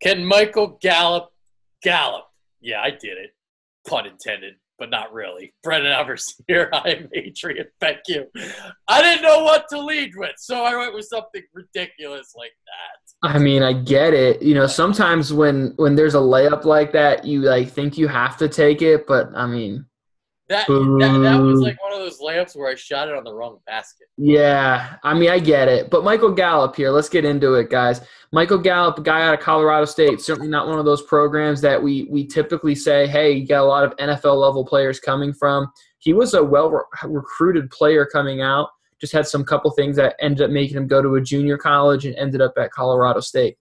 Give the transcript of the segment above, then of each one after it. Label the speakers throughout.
Speaker 1: Can Michael Gallup? Yeah, I did it. Pun intended, but not really. Brendan Evers here. I am Adrian. Thank you. I didn't know what to lead with, so I went with something ridiculous like that.
Speaker 2: I mean, I get it. Sometimes when there's a layup like that, you think you have to take it, but I mean,
Speaker 1: That was
Speaker 2: boo.
Speaker 1: like one of those layups where I shot it on the wrong basket.
Speaker 2: Yeah, I mean, I get it. But Michael Gallup here, let's get into it, guys. Michael Gallup, a guy out of Colorado State, certainly not one of those programs that we typically say, hey, you got a lot of NFL-level players coming from. He was a well-recruited player coming out, just had some couple things that ended up making him go to a junior college and ended up at Colorado State.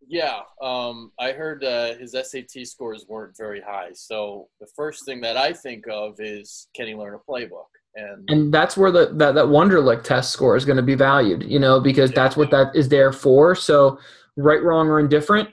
Speaker 1: Yeah, I heard his SAT scores weren't very high. So the first thing that I think of is, can he learn a playbook?
Speaker 2: And that's where that Wonderlic test score is going to be valued, because
Speaker 1: Yeah.
Speaker 2: that's what that is there for. So right, wrong, or indifferent,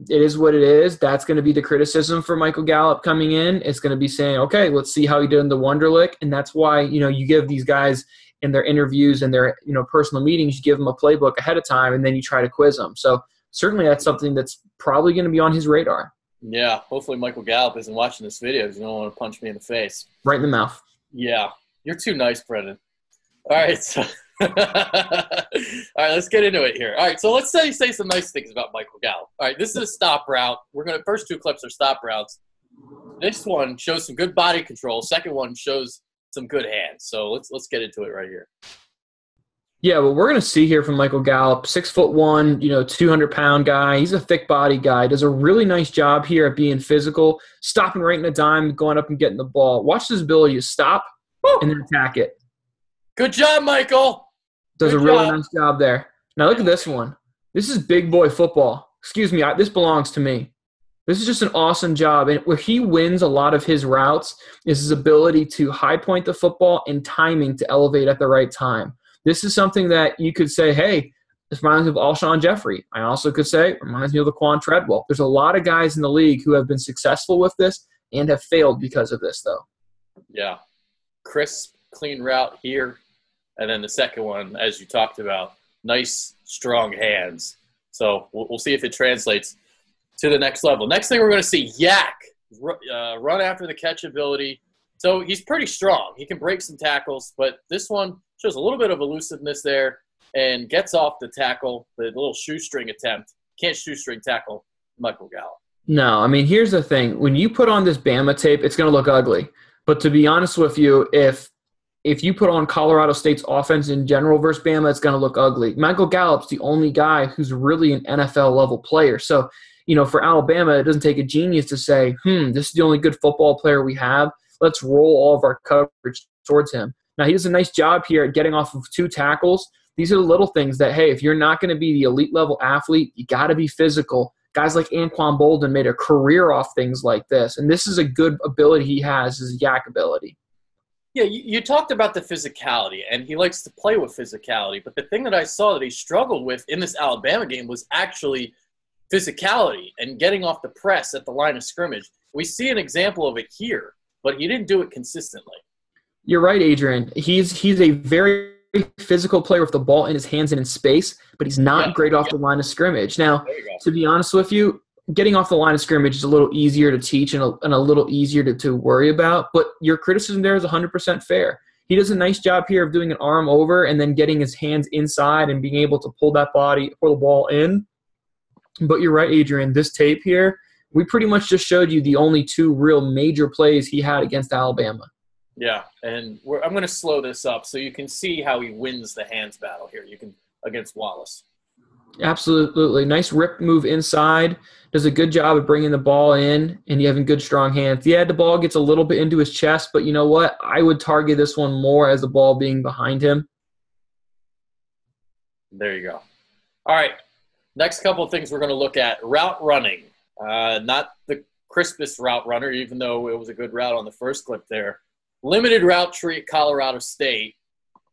Speaker 2: it is what it is. That's going to be the criticism for Michael Gallup coming in. It's going to be saying, okay, let's see how he did in the Wonderlic. And that's why, you give these guys in their interviews and their, personal meetings, you give them a playbook ahead of time, and then you try to quiz them. So certainly that's something that's probably going to be on his radar.
Speaker 1: Yeah, hopefully Michael Gallup isn't watching this video because you don't want to punch me in the face.
Speaker 2: Right in the mouth.
Speaker 1: Yeah, you're too nice, Brendan. All right, so all right, let's get into it here. All right, so let's say some nice things about Michael Gallup. All right, this is a stop route. First two clips are stop routes. This one shows some good body control. Second one shows some good hands. So let's get into it right here.
Speaker 2: Yeah, well, we're going to see here from Michael Gallup, 6'1", 200-pound guy. He's a thick body guy. Does a really nice job here at being physical, stopping right in a dime, going up and getting the ball. Watch his ability to stop and then attack it.
Speaker 1: Good job, Michael.
Speaker 2: Does a really nice job there. Now look at this one. This is big boy football. Excuse me, this belongs to me. This is just an awesome job. And where he wins a lot of his routes is his ability to high point the football and timing to elevate at the right time. This is something that you could say, hey, this reminds me of Alshon Jeffrey. I also could say it reminds me of Laquan Treadwell. There's a lot of guys in the league who have been successful with this and have failed because of this, though.
Speaker 1: Yeah. Crisp, clean route here. And then the second one, as you talked about, nice, strong hands. So we'll see if it translates to the next level. Next thing we're going to see, Yak, run after the catch ability. So he's pretty strong. He can break some tackles, but this one shows a little bit of elusiveness there and gets off the tackle, the little shoestring attempt. Can't shoestring tackle Michael Gallup.
Speaker 2: No, I mean, here's the thing. When you put on this Bama tape, it's going to look ugly. But to be honest with you, if you put on Colorado State's offense in general versus Bama, it's going to look ugly. Michael Gallup's the only guy who's really an NFL-level player. So, for Alabama, it doesn't take a genius to say, this is the only good football player we have. Let's roll all of our coverage towards him. Now, he does a nice job here at getting off of two tackles. These are the little things that, hey, if you're not going to be the elite-level athlete, you got to be physical. Guys like Anquan Bolden made a career off things like this, and this is a good ability he has, his yak ability.
Speaker 1: Yeah, you talked about the physicality, and he likes to play with physicality. But the thing that I saw that he struggled with in this Alabama game was actually physicality and getting off the press at the line of scrimmage. We see an example of it here, but he didn't do it consistently.
Speaker 2: You're right, Adrian. He's a very physical player with the ball in his hands and in space, but he's not great off the line of scrimmage. Now, to be honest with you, getting off the line of scrimmage is a little easier to teach and a little easier to worry about, but your criticism there is 100% fair. He does a nice job here of doing an arm over and then getting his hands inside and being able to pull the ball in. But you're right, Adrian. This tape here, we pretty much just showed you the only two real major plays he had against Alabama.
Speaker 1: Yeah, and I'm going to slow this up so you can see how he wins the hands battle here. Against Wallace.
Speaker 2: Absolutely. Nice rip move inside. Does a good job of bringing the ball in, and you having good, strong hands. Yeah, the ball gets a little bit into his chest, but you know what? I would target this one more as the ball being behind him.
Speaker 1: There you go. All right. Next couple of things we're going to look at. Route running. Not the crispest route runner, even though it was a good route on the first clip there. Limited route tree at Colorado State.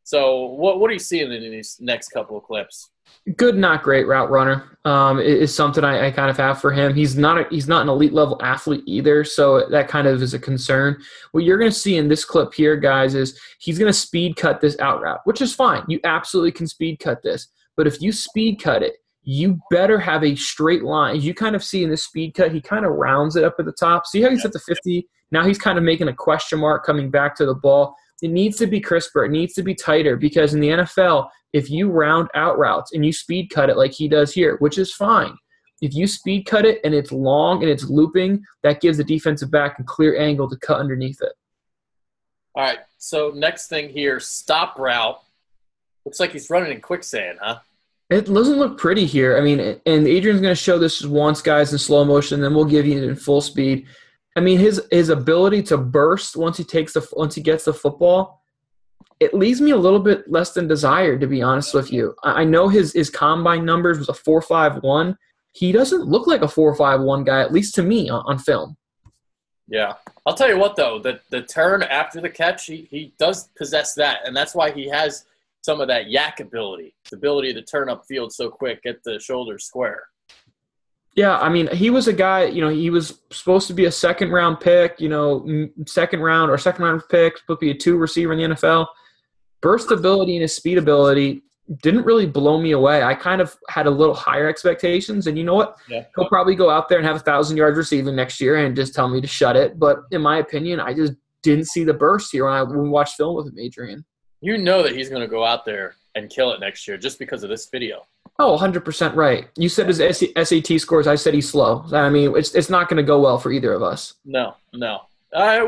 Speaker 1: So what are you seeing in these next couple of clips?
Speaker 2: Good, not great route runner is something I kind of have for him. He's not an elite level athlete either, so that kind of is a concern. What you're going to see in this clip here, guys, is he's going to speed cut this out route, which is fine. You absolutely can speed cut this. But if you speed cut it, you better have a straight line. As you kind of see in this speed cut, he kind of rounds it up at the top. See how he's at the 50? Now he's kind of making a question mark coming back to the ball. It needs to be crisper. It needs to be tighter because in the NFL, if you round out routes and you speed cut it like he does here, which is fine, if you speed cut it and it's long and it's looping, that gives the defensive back a clear angle to cut underneath it.
Speaker 1: All right, so next thing here, stop route. Looks like he's running in quicksand, huh?
Speaker 2: It doesn't look pretty here. I mean, and Adrian's going to show this once, guys, in slow motion, then we'll give you it in full speed. I mean, his ability to burst once he gets the football, it leaves me a little bit less than desired, to be honest with you. I know his combine numbers was a 4.51. He doesn't look like a 4.51 guy, at least to me, on film.
Speaker 1: Yeah. I'll tell you what, though, the turn after the catch, he does possess that, and that's why he has some of that yak ability, the ability to turn up field so quick, get the shoulders square.
Speaker 2: Yeah, I mean, he was a guy, he was supposed to be a second-round pick, second-round pick, supposed to be a 2 receiver in the NFL. Burst ability and his speed ability didn't really blow me away. I kind of had a little higher expectations, and you know what?
Speaker 1: Yeah.
Speaker 2: He'll probably go out there and have 1,000 yards receiving next year and just tell me to shut it. But in my opinion, I just didn't see the burst here when we watched film with him, Adrian.
Speaker 1: You know that he's going to go out there and kill it next year just because of this video.
Speaker 2: Oh, 100% right. You said his SAT scores. I said he's slow. I mean, it's not going to go well for either of us.
Speaker 1: No.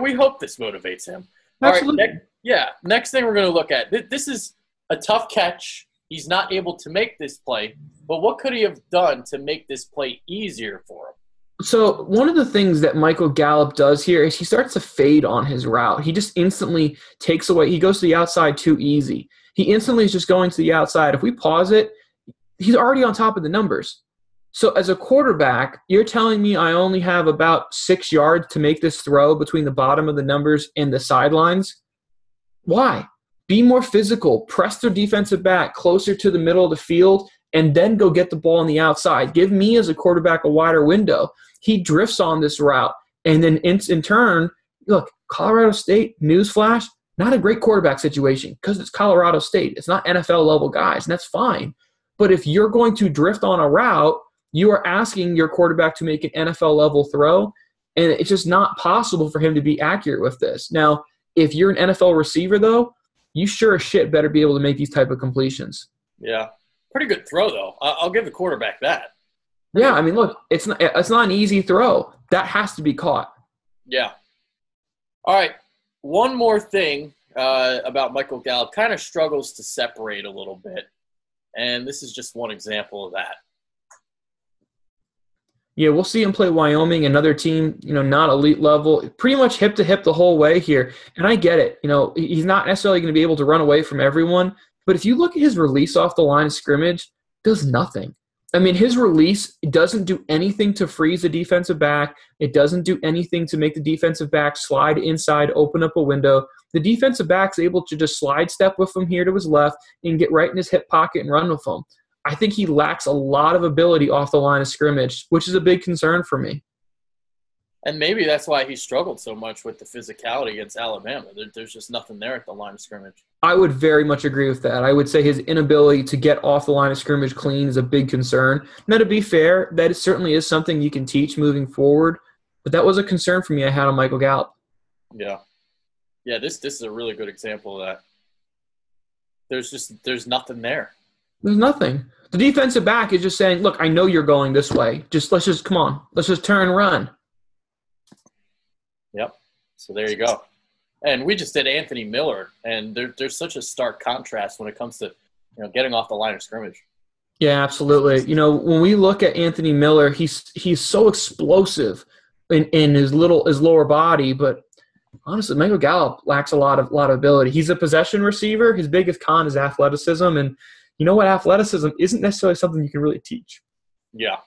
Speaker 1: We hope this motivates him.
Speaker 2: Absolutely.
Speaker 1: All right, next thing we're going to look at. This is a tough catch. He's not able to make this play, but what could he have done to make this play easier for him?
Speaker 2: So one of the things that Michael Gallup does here is he starts to fade on his route. He just instantly takes away. He goes to the outside too easy. He instantly is just going to the outside. If we pause it, he's already on top of the numbers. So as a quarterback, you're telling me I only have about 6 yards to make this throw between the bottom of the numbers and the sidelines? Why? Be more physical. Press their defensive back closer to the middle of the field and then go get the ball on the outside. Give me as a quarterback a wider window. He drifts on this route. And then in turn, look, Colorado State, newsflash, not a great quarterback situation because it's Colorado State. It's not NFL-level guys, and that's fine. But if you're going to drift on a route, you are asking your quarterback to make an NFL-level throw, and it's just not possible for him to be accurate with this. Now, if you're an NFL receiver, though, you sure as shit better be able to make these type of completions.
Speaker 1: Yeah. Pretty good throw, though. I'll give the quarterback that.
Speaker 2: Yeah, I mean, look, it's not an easy throw. That has to be caught.
Speaker 1: Yeah. All right. One more thing about Michael Gallup. Kind of struggles to separate a little bit, and this is just one example of that.
Speaker 2: Yeah, we'll see him play Wyoming, another team, not elite level, pretty much hip to hip the whole way here. And I get it. He's not necessarily going to be able to run away from everyone. But if you look at his release off the line of scrimmage, does nothing. I mean, his release doesn't do anything to freeze the defensive back. It doesn't do anything to make the defensive back slide inside, open up a window. The defensive back's able to just slide step with him here to his left and get right in his hip pocket and run with him. I think he lacks a lot of ability off the line of scrimmage, which is a big concern for me.
Speaker 1: And maybe that's why he struggled so much with the physicality against Alabama. There's just nothing there at the line of scrimmage.
Speaker 2: I would very much agree with that. I would say his inability to get off the line of scrimmage clean is a big concern. Now, to be fair, that certainly is something you can teach moving forward, but that was a concern for me I had on Michael Gallup.
Speaker 1: Yeah. Yeah, this is a really good example of that. There's nothing there.
Speaker 2: There's nothing. The defensive back is just saying, look, I know you're going this way. Come on. Let's just turn and run.
Speaker 1: Yep. So there you go. And we just did Anthony Miller, and there's such a stark contrast when it comes to getting off the line of scrimmage.
Speaker 2: Yeah, absolutely. When we look at Anthony Miller, he's so explosive in his lower body, but honestly, Michael Gallup lacks a lot of ability. He's a possession receiver. His biggest con is athleticism, and you know what? Athleticism isn't necessarily something you can really teach.
Speaker 1: Yeah.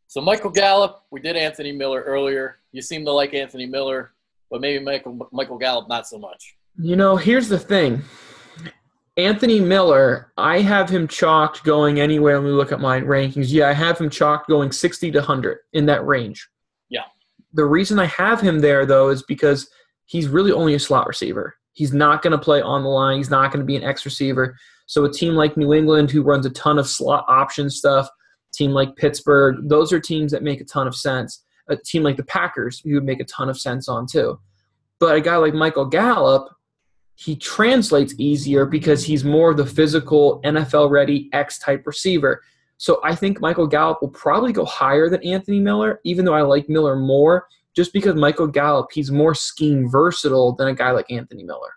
Speaker 1: So Michael Gallup, we did Anthony Miller earlier. You seem to like Anthony Miller, but maybe Michael Gallup not so much.
Speaker 2: Here's the thing. Anthony Miller, I have him chalked going anywhere when we look at my rankings. Yeah, I have him chalked going 60 to 100 in that range.
Speaker 1: Yeah.
Speaker 2: The reason I have him there, though, is because he's really only a slot receiver. He's not going to play on the line. He's not going to be an X receiver. So a team like New England, who runs a ton of slot option stuff, team like Pittsburgh. Those are teams that make a ton of sense. A team like the Packers, you would make a ton of sense on too. But a guy like Michael Gallup, he translates easier because he's more of the physical, NFL-ready X-type receiver. So I think Michael Gallup will probably go higher than Anthony Miller, even though I like Miller more, just because Michael Gallup, he's more scheme versatile than a guy like Anthony Miller.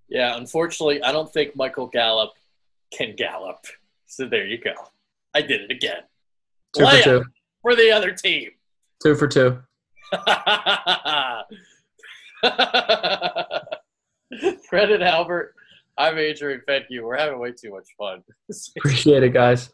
Speaker 1: Yeah, unfortunately, I don't think Michael Gallup can gallop. So there you go. I did it again.
Speaker 2: 2 for 2.
Speaker 1: For the other team.
Speaker 2: 2 for 2.
Speaker 1: Fred and Albert, I'm Adrian. Thank you. We're having way too much fun.
Speaker 2: Appreciate it, guys.